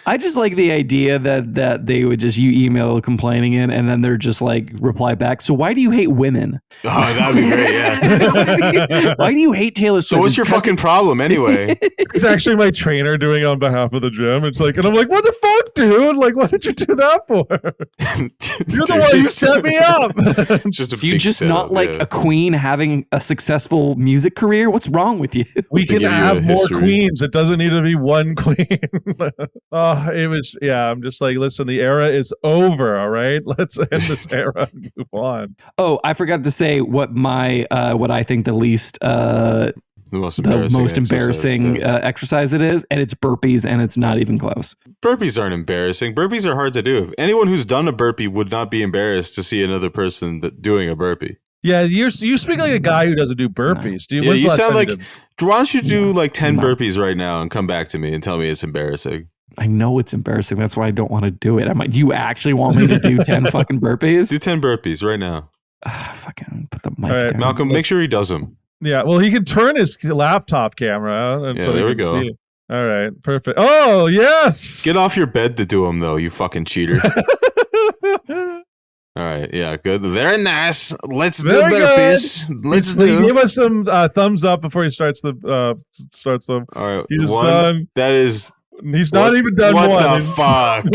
I just like the idea that they would just, you email complaining in and then they're just like reply back. So why do you hate women? Oh, that'd be great. Yeah. Why do you hate Taylor Swift? So what's your fucking problem anyway? It's actually my trainer doing it on behalf of the gym. It's like, and I'm like, what the fuck, dude? Like, what did you do that for? You're the one who set me up. Just you're just not like a queen having a successful music career. What's wrong with you? We can have more queens. It doesn't need to be one queen. It was, I'm just like, listen, the era is over, all right? Let's end this era and move on. Oh, I forgot to say what what I think the most embarrassing exercise it is, and it's burpees, and it's not even close. Burpees aren't embarrassing. Burpees are hard to do. Anyone who's done a burpee would not be embarrassed to see another person doing a burpee. Yeah, you speak like a guy who doesn't do burpees. Do you? Yeah, When's you the last sound time like. you did- Why don't you do like 10 No. burpees right now and come back to me and tell me it's embarrassing? I know it's embarrassing. That's why I don't want to do it. I'm like, you actually want me to do 10 fucking burpees? Do 10 burpees right now. Fucking put the mic All right, down. Malcolm, make sure he does them. Yeah, well, he can turn his laptop camera, and Yeah, so there we we can go. see it. All right, perfect. Oh yes. Get off your bed to do them, though, you fucking cheater. All right, yeah, good. Very nice. Let's do Very burpees. Let's He do. gave us some thumbs up before he starts them. All right, He's one. done. That is. He's not even done what one. The fuck? What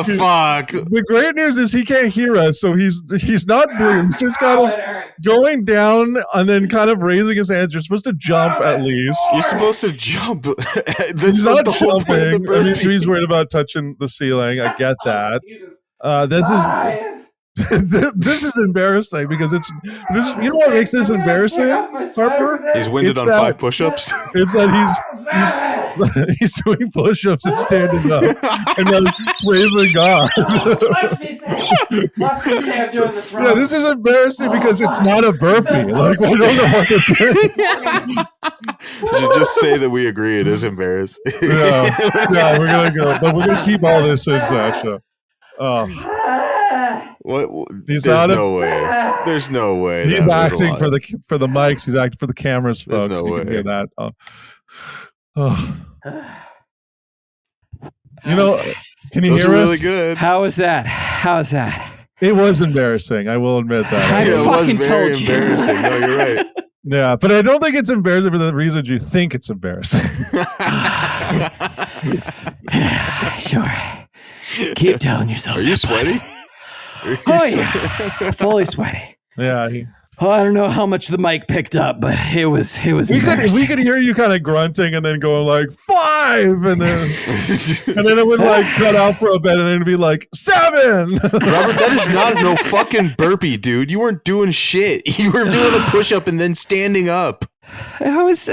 the fuck? The great news is he can't hear us, so he's not doing. He's just kind of going down and then kind of raising his hands. You're supposed to jump at least. You're supposed to jump. That's He's like not the whole point of the jumping. I mean, burpee. he's worried about touching the ceiling. I get that. This is this is embarrassing because it's this. You know what makes this embarrassing, Harper? He's winded It's on that- 5 push-ups. It's that he's doing push-ups and standing up and then praising God. Watch me say I'm doing this wrong. Yeah, this is embarrassing because it's not a burpee. Like I don't know what to say. You should just say that we agree it is embarrassing. Yeah, we're gonna go, but we're gonna keep all this in, Sasha. Oh, What? He's There's on it. no way. There's no way. he's that was a acting lie. for the mics. He's acting for the cameras, There's folks. no You can way. hear that. You know, can you Those hear are us? really good. How is that? How's that? It was embarrassing. I will admit that. I Yeah, it was fucking very told you. embarrassing. No, you're right. Yeah, but I don't think it's embarrassing for the reasons you think it's embarrassing. Sure. Keep telling yourself. Are you sweaty? Oh yeah, fully sweaty. Yeah, Oh, I don't know how much the mic picked up, but it was we embarrassing. could hear you kind of grunting and then going like 5, and then it would like cut out for a bit, and then it'd be like 7. Robert, that is not no fucking burpee, dude. You weren't doing shit. You were doing a push-up and then standing up. I was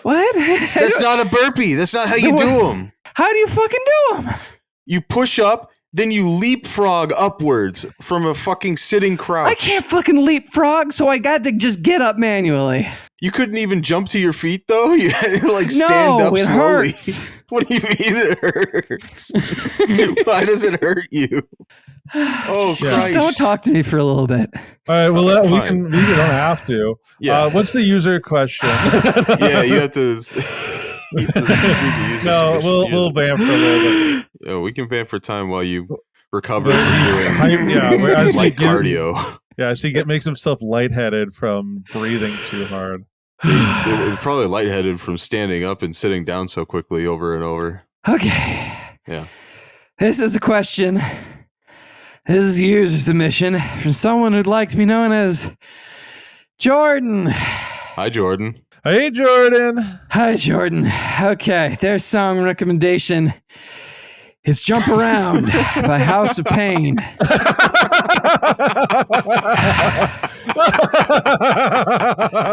what? That's not a burpee. That's not how you do them. How do you fucking do them? You push up, then you leapfrog upwards from a fucking sitting crouch. I can't fucking leapfrog, so I got to just get up manually. You couldn't even jump to your feet, though? You had to, like, stand up it slowly. hurts. What do you mean it hurts? Why does it hurt you? Oh, Just Christ. don't talk to me for a little bit. All right, well we Fine. don't have to. Yeah. What's the user question? Yeah, you have to... No, we'll vamp for a little bit. Yeah, we can vamp for time while you recover I see light Gil- cardio. Yeah, I see. Makes himself lightheaded from breathing too hard. Probably lightheaded from standing up and sitting down so quickly over and over. Okay. Yeah. This is a question. This is a user submission from someone who'd like to be known as Jordan. Hi, Jordan. Hey, Jordan. Hi, Jordan. Okay, their song recommendation is Jump Around by House of Pain.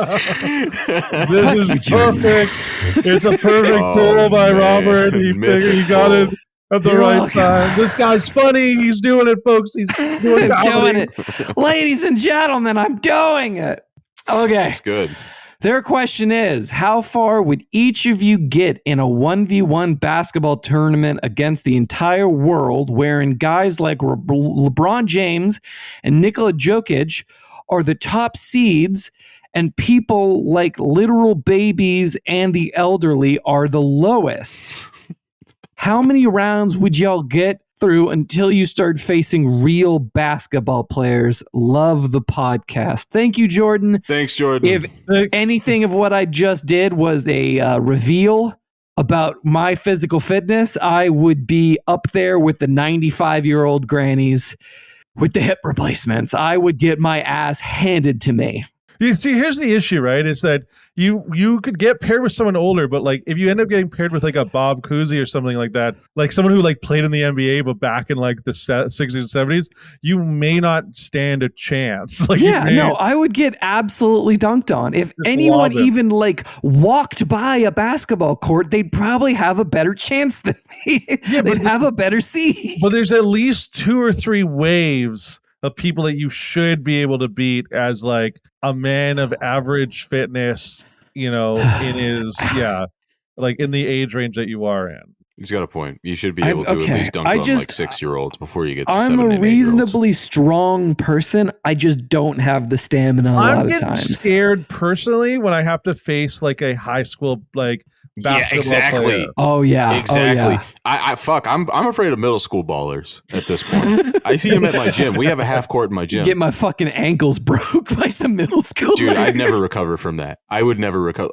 This Fuck is you, Jordan. perfect. It's a perfect pull by man. Robert. He figured he got it at the You're right welcome. time. This guy's funny. He's doing it, folks. He's doing I'm doing comedy. it. Ladies and gentlemen, I'm doing it. Okay. It's good. Their question is, how far would each of you get in a 1v1 basketball tournament against the entire world wherein guys like LeBron James and Nikola Jokic are the top seeds and people like literal babies and the elderly are the lowest? How many rounds would y'all get through until you start facing real basketball players? Love the podcast. Thank you, Jordan. Thanks, Jordan. If anything of what I just did was a reveal about my physical fitness, I would be up there with the 95-year-old grannies with the hip replacements. I would get my ass handed to me. You see, here's the issue, right? It's that you could get paired with someone older, but like if you end up getting paired with like a Bob Cousy or something like that, like someone who like played in the NBA but back in like the 60s and 70s, you may not stand a chance. Like, Yeah, no, I would get absolutely dunked on. If anyone love it. even like walked by a basketball court, they'd probably have a better chance than me. They'd have a better seat. But there's at least 2 or 3 waves of people that you should be able to beat as like a man of average fitness, in his like in the age range that you are in. He's got a point. You should be able to at least dunk on like 6-year-olds before you get to I'm 7 and 8-year-olds. a reasonably strong person. I just don't have the stamina a lot of times. I'm scared personally when I have to face like a high school like basketball player. Oh yeah, exactly. Oh, yeah. I'm afraid of middle school ballers at this point. I see him at my gym. We have a half court in my gym. Get my fucking ankles broke by some middle school. Dude, I'd never recover from that. I would never recover.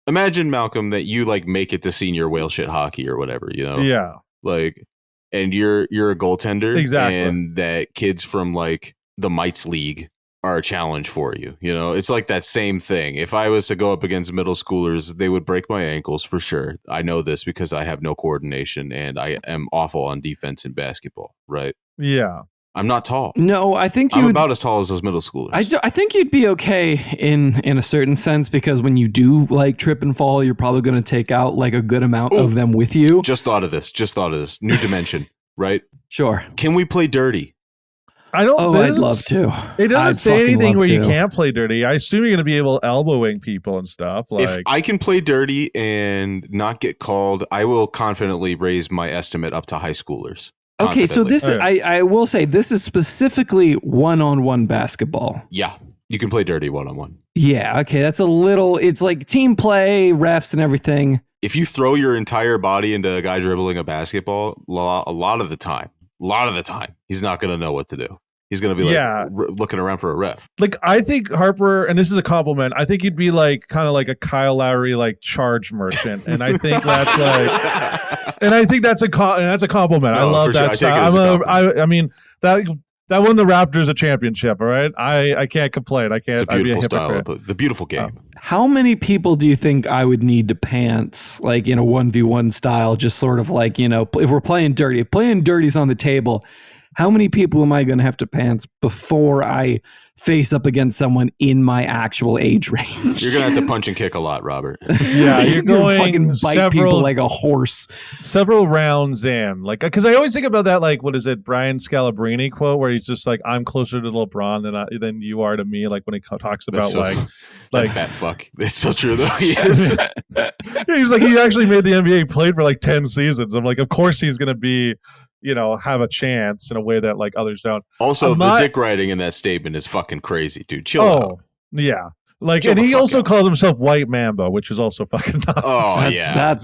Imagine, Malcolm, that you like make it to senior whale shit hockey or whatever, Yeah. Like, and you're a goaltender. Exactly. And that kids from like the Mites League are a challenge for you. It's like that same thing. If I was to go up against middle schoolers, they would break my ankles for sure. I know this because I have no coordination and I am awful on defense in basketball, right? Yeah. I'm not tall. No, I think I'm about as tall as those middle schoolers. I think you'd be okay in a certain sense because when you do like trip and fall, you're probably going to take out like a good amount of them with you. Just thought of this. New dimension, right? Sure. Can we play dirty? I'd love to. It doesn't say anything where you can't play dirty. I assume you're going to be able to elbowing people and stuff. Like, if I can play dirty and not get called, I will confidently raise my estimate up to high schoolers. Okay, so this is, I will say this is specifically one-on-one basketball. Yeah, you can play dirty one-on-one. Yeah, okay, that's it's like team play, refs and everything. If you throw your entire body into a guy dribbling a basketball, a lot of the time, he's not going to know what to do. He's going to be like looking around for a ref. Like, I think Harper, and this is a compliment, I think you'd be like kind of like a Kyle Lowry like charge merchant. And I think that's like, and I think that's a compliment. No, I love that sure. style. I mean, that won the Raptors a championship, all right? I can't complain. It's a beautiful style, the beautiful game. How many people do you think I would need to pants, like in a 1v1 style, just sort of like, if we're playing dirty, if playing dirty's on the table, how many people am I going to have to pants before I face up against someone in my actual age range? You're going to have to punch and kick a lot, Robert. Yeah, you're going fucking bite people like a horse. Several rounds in. Like, because I always think about that, like, what is it, Brian Scalabrine quote, where he's just like, I'm closer to LeBron than you are to me, like when he talks about like fat fuck. It's so true, though. Yes. He's like, he actually made the NBA, played for like 10 seasons. I'm like, of course he's going to be, have a chance in a way that like others don't. Also, the dick writing in that statement is fucking crazy, dude. Chill out. Yeah. Like, and he also calls himself White Mamba, which is also fucking nuts. Oh,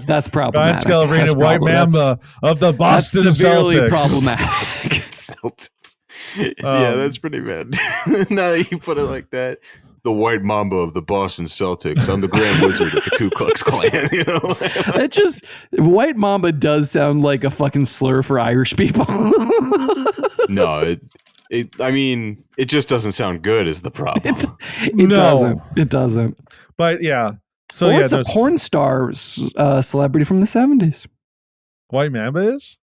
that's problematic. Brian Scalabrine, White Mamba of the Boston that's severely Celtics. Problematic. Celtics. Yeah, that's pretty bad. Now that you put it like that. The White Mamba of the Boston Celtics. I'm the Grand Wizard of the Ku Klux Klan. White Mamba does sound like a fucking slur for Irish people. No, it just doesn't sound good is the problem. It doesn't. But yeah. So it's a porn star celebrity from the 70s. White Mamba is?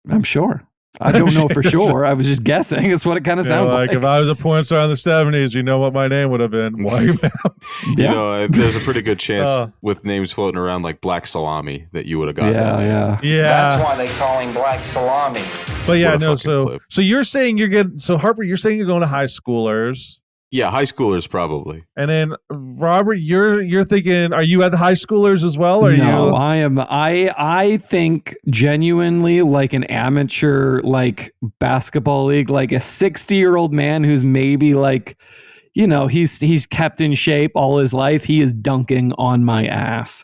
I'm sure. I don't know for sure. I was just guessing. That's what it kind of sounds like. If I was a porn star in the 70s, you know what my name would have been. White Mamba. There's a pretty good chance with names floating around like Black Salami that you would have gotten. Yeah. That's why they call him Black Salami. But yeah, no. So you're saying Harper, you're saying you're going to high schoolers. Yeah, high schoolers probably. And then Robert, you're thinking, are you at the high schoolers as well? Or no, I am. I think genuinely like an amateur like basketball league, like a 60-year-old man who's maybe like, he's kept in shape all his life. He is dunking on my ass.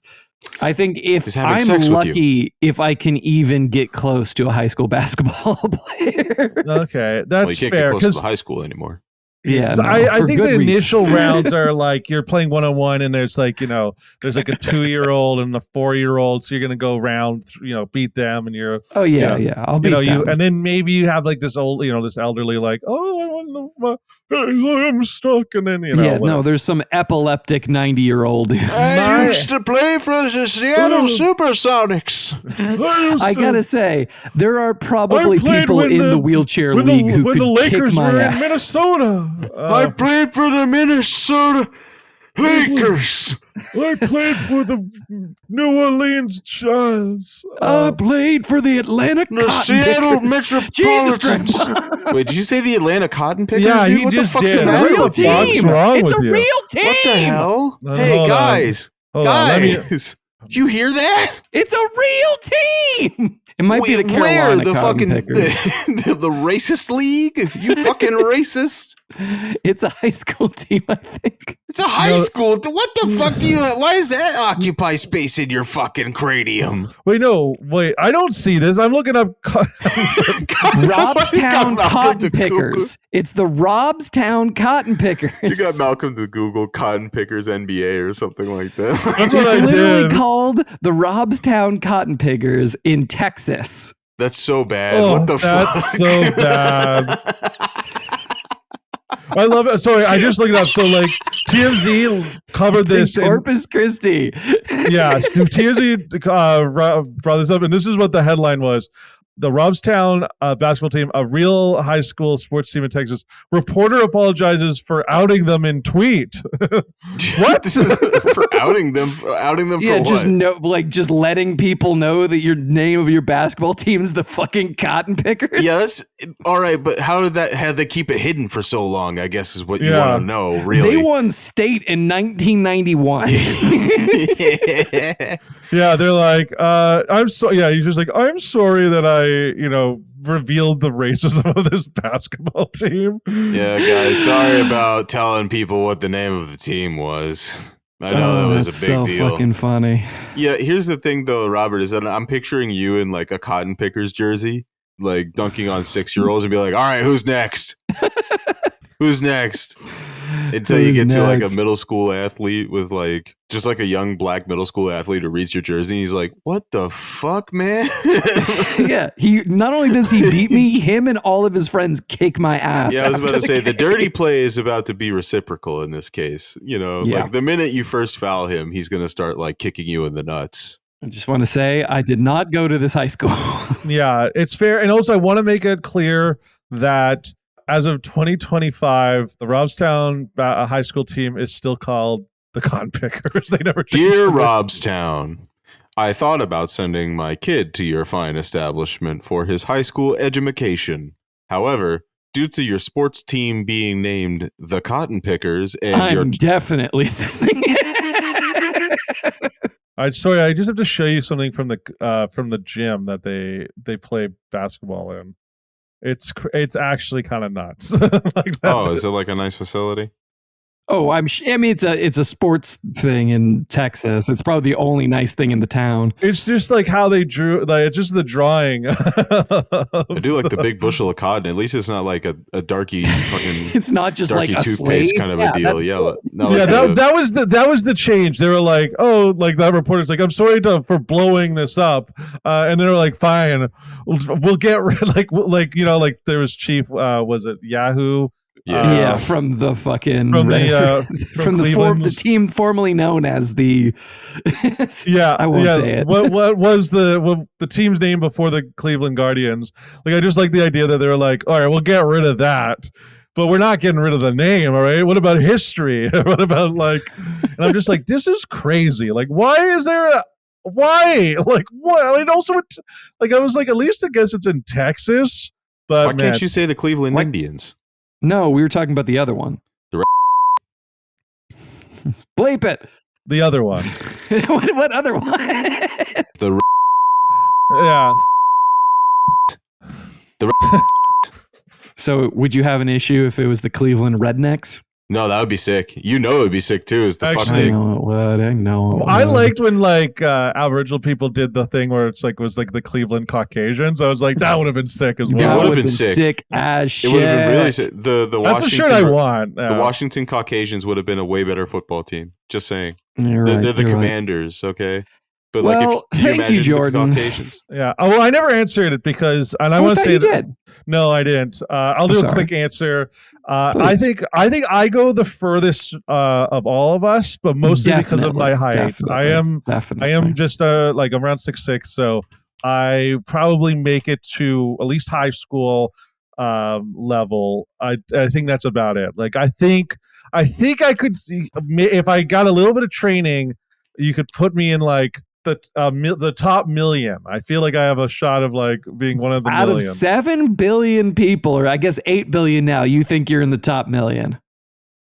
I think if I'm lucky, if I can even get close to a high school basketball player. Okay, that's you can't fair. Get close to high school anymore. Yeah, no, I think the initial rounds are like you're playing one-on-one, and there's like there's like a 2-year-old and a 4-year-old, so you're gonna go round, beat them, and you're I'll beat them. And then maybe you have like this old, this elderly like, I'm stuck, and then there's some epileptic 90-year-old. I used to play for the Seattle Supersonics. I gotta say, there are probably people in the wheelchair league who could the Lakers kick my were ass. In Minnesota. I played for the Minnesota Lakers. I played for the New Orleans Jazz. I played for the Atlanta The Cotton Seattle Pickers. Metropolitans. Jesus Grandpa. Wait, did you say the Atlanta Cotton Pickers? Yeah, dude? he What just the fuck's did. It's the a matter real with you? What's team. wrong It's with a you? real team. What the hell? No, Hey hold on. guys, Hold on, let me- guys, did you hear that? It's a real team. It might be the Where Carolina the Cotton fucking Pickers. the racist league? You fucking racist! It's a high school team, I think. It's a high school. What the fuck do you? Why does that occupy space in your fucking cranium? Wait, I don't see this. I'm looking up. Robstown Cotton Pickers. It's the Robstown Cotton Pickers. You got Malcolm to Google Cotton Pickers NBA or something like that. That's what I It's literally did. called the Robstown Cotton Pickers in Texas. That's so bad. Oh, What the that's fuck? so bad. I love it. Sorry, I just looked it up. So, like, TMZ covered It's in this. Corpus Christi. Yeah, so TMZ brought this up, and this is what the headline was. The Robstown basketball team, a real high school sports team in Texas. Reporter apologizes for outing them in tweet. What? For outing them? Outing them Yeah, for just letting people know that your name of your basketball team is the fucking Cotton Pickers. Yeah, that's all right. But how did that? How they keep it hidden for so long? I guess is what you Yeah. want to know. Really, They won state in 1991. Yeah, they're like, I'm so. Yeah, he's just like, I'm sorry that I, revealed the racism of this basketball team. Yeah, guys, sorry about telling people what the name of the team was. I know that was that's a big so deal. fucking funny. Yeah, here's the thing though, Robert, is that I'm picturing you in like a Cotton Pickers jersey, like dunking on 6-year-olds and be like, all right, who's next? Who's next? Until you Who's get to like a next? middle school athlete with like just like a young black middle school athlete who reads your jersey and he's like, what the fuck, man? Yeah, he not only does he beat me, him and all of his friends kick my ass. Yeah, I was about after to say the game. dirty play is about to be reciprocal in this case. Yeah. Like the minute you first foul him, he's gonna start like kicking you in the nuts. I just want to say I did not go to this high school. Yeah, it's fair. And also, I want to make it clear that as of 2025, the Robstown high school team is still called the Cotton Pickers. They never changed Dear the name. Robstown, I thought about sending my kid to your fine establishment for his high school education. However, due to your sports team being named the Cotton Pickers and your I'm definitely sending it. Sorry, I just have to show you something from the gym that they play basketball in. It's actually kind of nuts. Like that. oh, is it like a nice facility? Oh, I mean, it's a sports thing in Texas. It's probably the only nice thing in the town. It's just like how they drew, like it's just the drawing. I do like the big bushel of cotton. At least it's not like a darky fucking It's not just like darky a toothpaste slave. kind of Yeah, a deal. that's Yeah, cool. no, Yeah, like that was the change. They were like, oh, like that reporter's like, I'm sorry for blowing this up, and they were like, fine, we'll get rid, like there was Chief, was it Yahoo? Yeah, from the fucking From the from the Cleveland's- team formerly known as the Yeah, I won't say it. What was the team's name before the Cleveland Guardians? Like, I just like the idea that they were like, all right, we'll get rid of that, but we're not getting rid of the name. All right, what about history? What about like? And I'm just like, this is crazy. Like, why is there a why? Like, what? I mean, also, like, I was like, at least I guess it's in Texas, but why can't you say the Cleveland Indians? No, we were talking about the other one. The Bleep it. the other one? what other one? The Yeah. So, would you have an issue if it was the Cleveland Rednecks? no, that would be sick. You know, it would be sick too. Is the fuck Actually- I thing? know it would. I know. It I would. liked when like Aboriginal people did the thing where it was like the Cleveland Caucasians. I was like, that would have been sick as It That well. would've would have been been sick. sick as shit. It would have been really sick. The That's the Washington shirt I want. the Washington Caucasians would have been a way better football team. Just saying. You're They're, right, they're the you're right. Commanders, okay? But Well, like, if thank you, imagine Jordan. the Caucasians. Yeah. Oh, well, I never answered it because, and I I want to thought say you that. did. No, I didn't. I'll do a sorry. quick answer. I Please. think I go the furthest of all of us, but mostly because of my height. Definitely. I am just like around 6'6", so I probably make it to at least high school level. I think that's about it. Like I think I think I could see if I got a little bit of training. You could put me in like the top million. I feel like I have a shot of like being one of the Out million. of 7 billion people, or I guess 8 billion now, you think you're in the top million?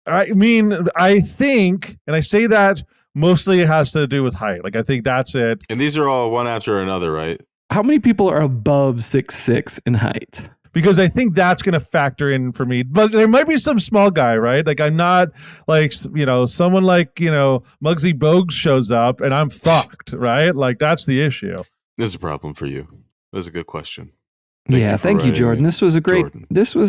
I mean, I think, and I say that mostly it has to do with height. Like I think that's it. And these are all one after another, right? How many people are above 6'6" in height? Because I think that's going to factor in for me. But there might be some small guy, right? Like I'm not like, someone like, Muggsy Bogues shows up and I'm fucked, right? Like that's the issue. This is a problem for you. That's a good question. Thank you, Jordan. This was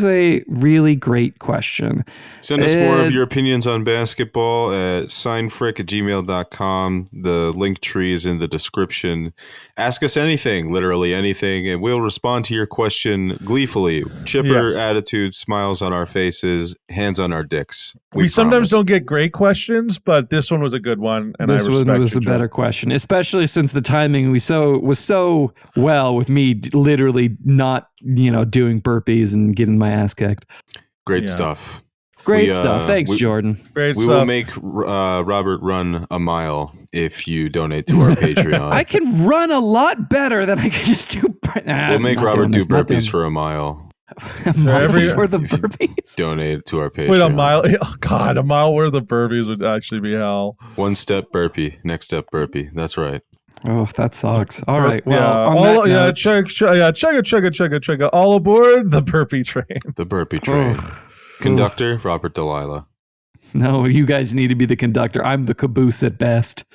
a really great question. Send us more of your opinions on basketball at seinfuck@gmail.com. The link tree is in the description. Ask us anything, literally anything, and we'll respond to your question gleefully. Chipper attitude, smiles on our faces, hands on our dicks. We sometimes don't get great questions, but this one was a good one. And this one was a better question, especially since the timing was so well with me literally not doing burpees and getting my ass kicked. Great stuff. Great stuff. Thanks, Jordan. We will make Robert run a mile if you donate to our Patreon. I can run a lot better than I can just do. We'll make Robert do burpees for a mile. Miles worth of burpees? Donate to our Patreon. Wait, a mile? Oh, God, a mile worth of burpees would actually be hell. One step burpee, next step burpee. That's right. Oh, that sucks. All right. Well, chugga. All aboard the burpee train. The burpee train. Conductor, Robert Delilah. No, you guys need to be the conductor. I'm the caboose at best.